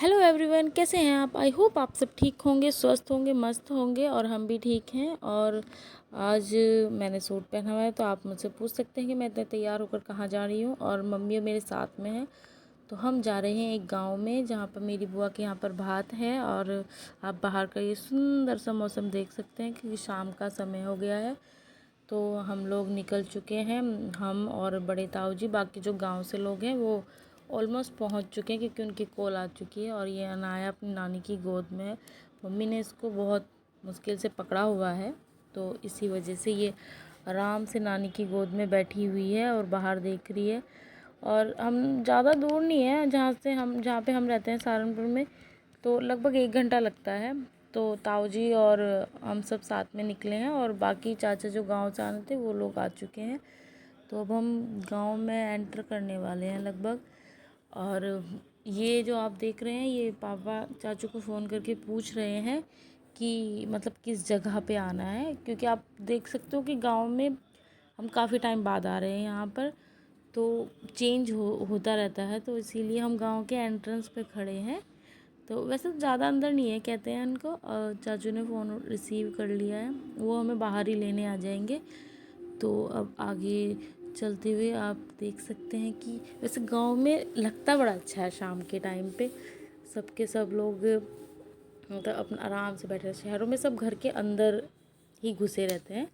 Hello everyone, कैसे हैं आप। आई होप आप सब ठीक होंगे, स्वस्थ होंगे, मस्त होंगे और हम भी ठीक हैं। और आज मैंने सूट पहना हुआ है तो आप मुझसे पूछ सकते हैं कि मैं इतने तैयार होकर कहाँ जा रही हूँ। और मम्मी मेरे साथ में है तो हम जा रहे हैं एक गांव में जहाँ पर मेरी बुआ के यहाँ पर भात है। और आप बाहर का ये सुंदर सा मौसम देख सकते हैं क्योंकि शाम का समय हो गया है। तो हम लोग निकल चुके हैं, हम और बड़े ताऊ जी। बाकी जो गांव से लोग हैं वो ऑलमोस्ट पहुंच चुके हैं क्योंकि उनकी कॉल आ चुकी है। और ये अनाया अपनी नानी की गोद में है। मम्मी ने इसको बहुत मुश्किल से पकड़ा हुआ है तो इसी वजह से ये आराम से नानी की गोद में बैठी हुई है और बाहर देख रही है। और हम ज़्यादा दूर नहीं है जहाँ पे हम रहते हैं सहारनपुर में, तो लगभग 1 घंटा लगता है। तो ताऊ जी और हम सब साथ में निकले हैं और बाकी चाचा जो गांव से आने थे वो लोग आ चुके हैं। तो अब हम गांव में एंटर करने वाले हैं लगभग। और ये जो आप देख रहे हैं ये पापा चाचू को फ़ोन करके पूछ रहे हैं कि मतलब किस जगह पे आना है, क्योंकि आप देख सकते हो कि गांव में हम काफ़ी टाइम बाद आ रहे हैं यहाँ पर, तो चेंज होता रहता है। तो इसीलिए हम गांव के एंट्रेंस पे खड़े हैं। तो वैसे तो ज़्यादा अंदर नहीं है कहते हैं उनको। चाचू ने फ़ोन रिसीव कर लिया है, वो हमें बाहर ही लेने आ जाएंगे। तो अब आगे चलते हुए आप देख सकते हैं कि वैसे गांव में लगता बड़ा अच्छा है शाम के टाइम पे। सबके सब लोग मतलब अपना आराम से बैठे। शहरों में सब घर के अंदर ही घुसे रहते हैं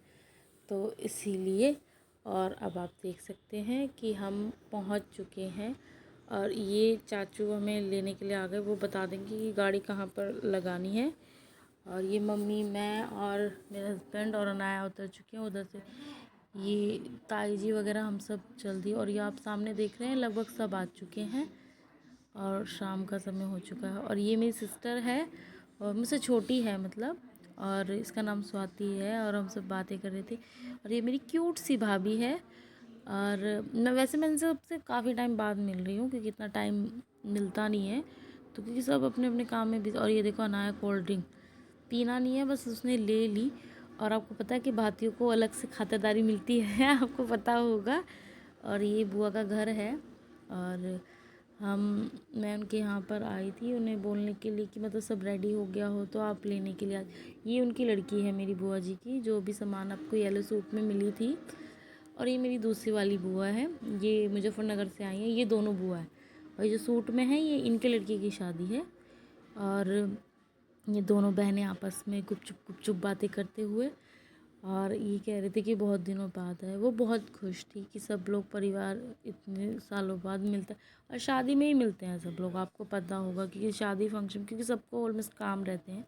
तो इसीलिए। और अब आप देख सकते हैं कि हम पहुंच चुके हैं और ये चाचू हमें लेने के लिए आ गए। वो बता देंगे कि गाड़ी कहाँ पर लगानी है। और ये मम्मी, मैं और मेरे हस्बैंड और अनाया उतर चुके हैं उधर से। ये ताई जी वगैरह हम सब जल्दी। और ये आप सामने देख रहे हैं लगभग सब आ चुके हैं और शाम का समय हो चुका है। और ये मेरी सिस्टर है और मुझसे छोटी है मतलब, और इसका नाम स्वाति है। और हम सब बातें कर रहे थे। और ये मेरी क्यूट सी भाभी है। और मैं इनसे सबसे काफ़ी टाइम बाद मिल रही हूँ क्योंकि इतना टाइम मिलता नहीं है, तो क्योंकि सब अपने अपने काम में भी। और ये देखो अनाया कोल्ड ड्रिंक पीना नहीं है, बस उसने ले ली। और आपको पता है कि भातियों को अलग से खातिरदारी मिलती है आपको पता होगा। और ये बुआ का घर है। और मैं उनके यहाँ पर आई थी उन्हें बोलने के लिए कि मतलब सब रेडी हो गया हो तो आप लेने के लिए ये उनकी लड़की है मेरी बुआ जी की, जो भी सामान आपको येलो सूट में मिली थी। और ये मेरी दूसरी वाली बुआ है, ये मुजफ्फरनगर से आई है। ये दोनों बुआ है और ये जो सूट में है ये इनके लड़की की शादी है। और ये दोनों बहनें आपस में गुपचुप बातें करते हुए। और ये कह रहे थे कि बहुत दिनों बाद है। वो बहुत खुश थी कि सब लोग परिवार इतने सालों बाद मिलता है। और शादी में ही मिलते हैं सब लोग, आपको पता होगा क्योंकि शादी फंक्शन, क्योंकि सबको ऑलमोस्ट काम रहते हैं।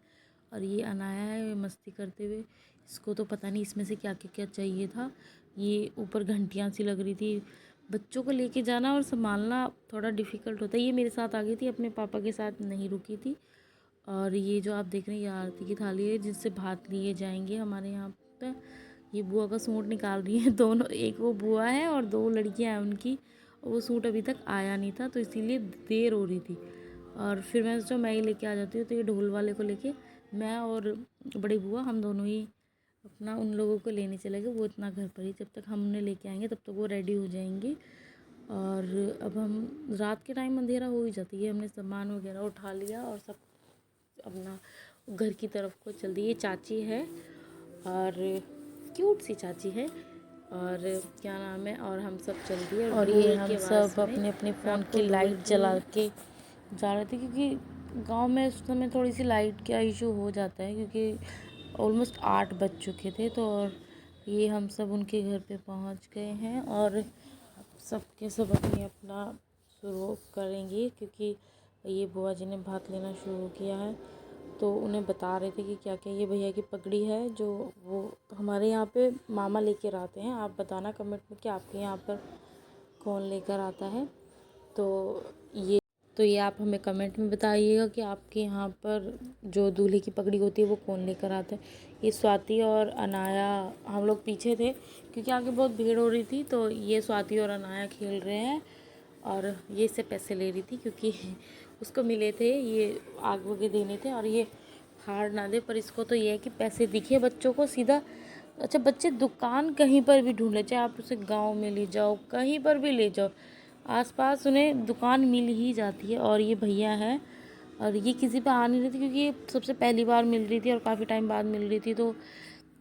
और ये अनाया है ये मस्ती करते हुए। इसको तो पता नहीं इसमें से क्या क्या क्या चाहिए था। ये ऊपर घंटियाँ सी लग रही थी। बच्चों को लेके जाना और संभालना थोड़ा डिफ़िकल्ट होता है। ये मेरे साथ आ गई थी, अपने पापा के साथ नहीं रुकी थी। और ये जो आप देख रहे हैं ये आरती की थाली है जिससे भात लिए जाएंगे हमारे यहाँ पे। ये बुआ का सूट निकाल रही है दोनों, एक वो बुआ है और 2 लड़कियां हैं उनकी। और वो सूट अभी तक आया नहीं था तो इसीलिए देर हो रही थी। और फिर मैं सोचा मैं ही लेके आ जाती हूँ, तो ये ढोल वाले को लेके मैं और बड़ी बुआ हम दोनों ही अपना उन लोगों को लेने चले गए। वो इतना घर पर ही, जब तक हम उन्हें लेके आएंगे तब तक वो रेडी हो जाएंगी। और अब हम रात के टाइम अंधेरा हो ही जाती है। हमने सामान वगैरह उठा लिया और सब अपना घर की तरफ को चल दी। ये चाची है और क्यूट सी चाची है और क्या नाम है। और हम सब चल दिए और ये हम सब अपने अपने फ़ोन की लाइट जला के जा रहे थे क्योंकि गांव में उस समय थोड़ी सी लाइट का इशू हो जाता है क्योंकि ऑलमोस्ट 8 बज चुके थे। तो और ये हम सब उनके घर पे पहुंच गए हैं और सब के सब अपनी अपना शुरू करेंगे क्योंकि ये बुआ जी ने भात लेना शुरू किया है। तो उन्हें बता रहे थे कि क्या क्या। ये भैया की पगड़ी है जो वो हमारे यहाँ पे मामा लेकर आते हैं। आप बताना कमेंट में कि आपके यहाँ पर कौन लेकर आता है। तो ये आप हमें कमेंट में बताइएगा कि आपके यहाँ पर जो दूल्हे की पगड़ी होती है वो कौन लेकर आता है। ये स्वाति और अनाया हम लोग पीछे थे क्योंकि आगे बहुत भीड़ हो रही थी। तो ये स्वाति और अनाया खेल रहे हैं और ये इससे पैसे ले रही थी क्योंकि उसको मिले थे, ये आग वगैरह देने थे। और ये हार ना दे, पर इसको तो ये है कि पैसे दिखे बच्चों को सीधा। अच्छा, बच्चे दुकान कहीं पर भी ढूंढ ले, चाहे आप उसे गांव में ले जाओ कहीं पर भी ले जाओ, आसपास उन्हें दुकान मिल ही जाती है। और ये भैया है और ये किसी पे आ नहीं रही थी क्योंकि ये सबसे पहली बार मिल रही थी और काफ़ी टाइम बाद मिल रही थी, तो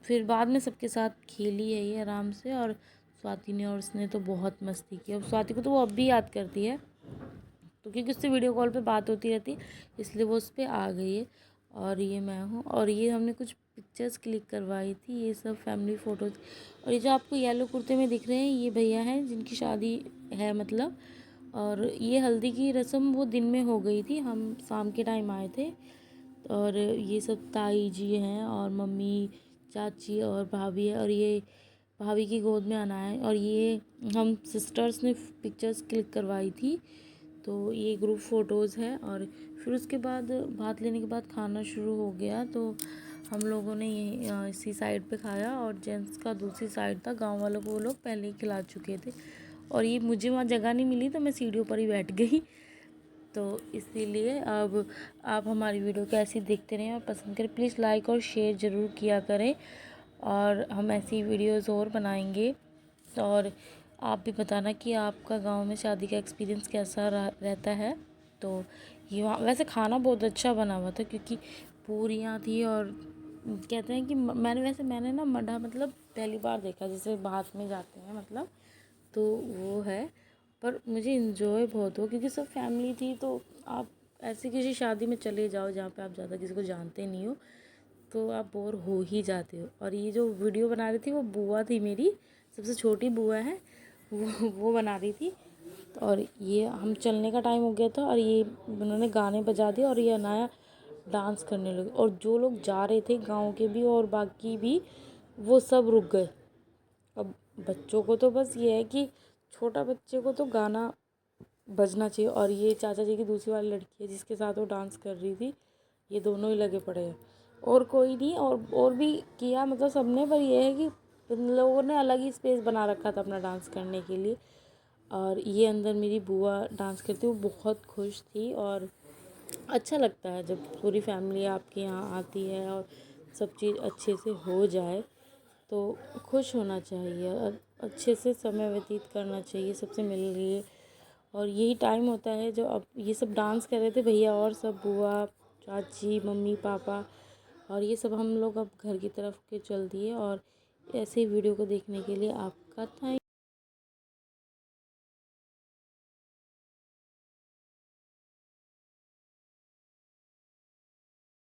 फिर बाद में सबके साथ खेली है ये आराम से। और स्वाति ने और उसने तो बहुत मस्ती की। अब स्वाति को तो वो अब भी याद करती है, तो क्योंकि उससे वीडियो कॉल पे बात होती रहती इसलिए वो उस पर आ गई है। और ये मैं हूँ, और ये हमने कुछ पिक्चर्स क्लिक करवाई थी, ये सब फैमिली फ़ोटोज़। और ये जो आपको येलो कुर्ते में दिख रहे हैं ये भैया हैं जिनकी शादी है मतलब। और ये हल्दी की रस्म वो दिन में हो गई थी, हम शाम के टाइम आए थे। और ये सब ताई जी हैं और मम्मी, चाची और भाभी है, और ये भाभी की गोद में आना है। और ये हम सिस्टर्स ने पिक्चर्स क्लिक करवाई थी, तो ये ग्रुप फ़ोटोज़ है। और फिर उसके बाद भात लेने के बाद खाना शुरू हो गया, तो हम लोगों ने ये इसी साइड पे खाया और जेंट्स का दूसरी साइड था। गांव वालों को वो लोग पहले ही खिला चुके थे, और ये मुझे वहाँ जगह नहीं मिली तो मैं सीढ़ियों पर ही बैठ गई। तो इसीलिए अब आप हमारी वीडियो कैसी देखते रहें और पसंद करें, प्लीज़ लाइक और शेयर ज़रूर किया करें, और हम ऐसी वीडियोज़ और बनाएंगे। और आप भी बताना कि आपका गांव में शादी का एक्सपीरियंस कैसा रहता है। तो ये वहाँ वैसे खाना बहुत अच्छा बना हुआ था क्योंकि पूरियाँ थी, और कहते हैं कि मैंने ना मड्ढा मतलब पहली बार देखा, जैसे भात में जाते हैं मतलब, तो वो है। पर मुझे इन्जॉय बहुत हुआ क्योंकि सब फैमिली थी। तो आप ऐसे किसी शादी में चले जाओ जहाँ पे आप ज़्यादा किसी को जानते नहीं हो, तो आप बोर हो ही जाते हो। और ये जो वीडियो बना रही थी वो बुआ थी मेरी, सबसे छोटी बुआ है, वो बना रही थी। और ये हम चलने का टाइम हो गया था और ये उन्होंने गाने बजा दिए और ये अनाया डांस करने लगे। और जो लोग जा रहे थे गांव के भी और बाकी भी, वो सब रुक गए। अब बच्चों को तो बस ये है कि छोटा बच्चे को तो गाना बजना चाहिए। और ये चाचा जी की दूसरी वाली लड़की है जिसके साथ वो डांस कर रही थी, ये दोनों ही लगे पड़े हैं, और कोई नहीं। और भी किया मतलब सबने, पर ये है कि इन लोगों ने अलग ही स्पेस बना रखा था अपना डांस करने के लिए। और ये अंदर मेरी बुआ डांस करती, वो बहुत खुश थी। और अच्छा लगता है जब पूरी फैमिली आपके यहाँ आती है और सब चीज़ अच्छे से हो जाए, तो खुश होना चाहिए और अच्छे से समय व्यतीत करना चाहिए सबसे मिल लिए। और यही टाइम होता है जो अब ये सब डांस कर रहे थे भैया और सब, बुआ, चाची, मम्मी, पापा, और ये सब हम लोग अब घर की तरफ के चल दिए। और ऐसे ही वीडियो को देखने के लिए आपका थैंक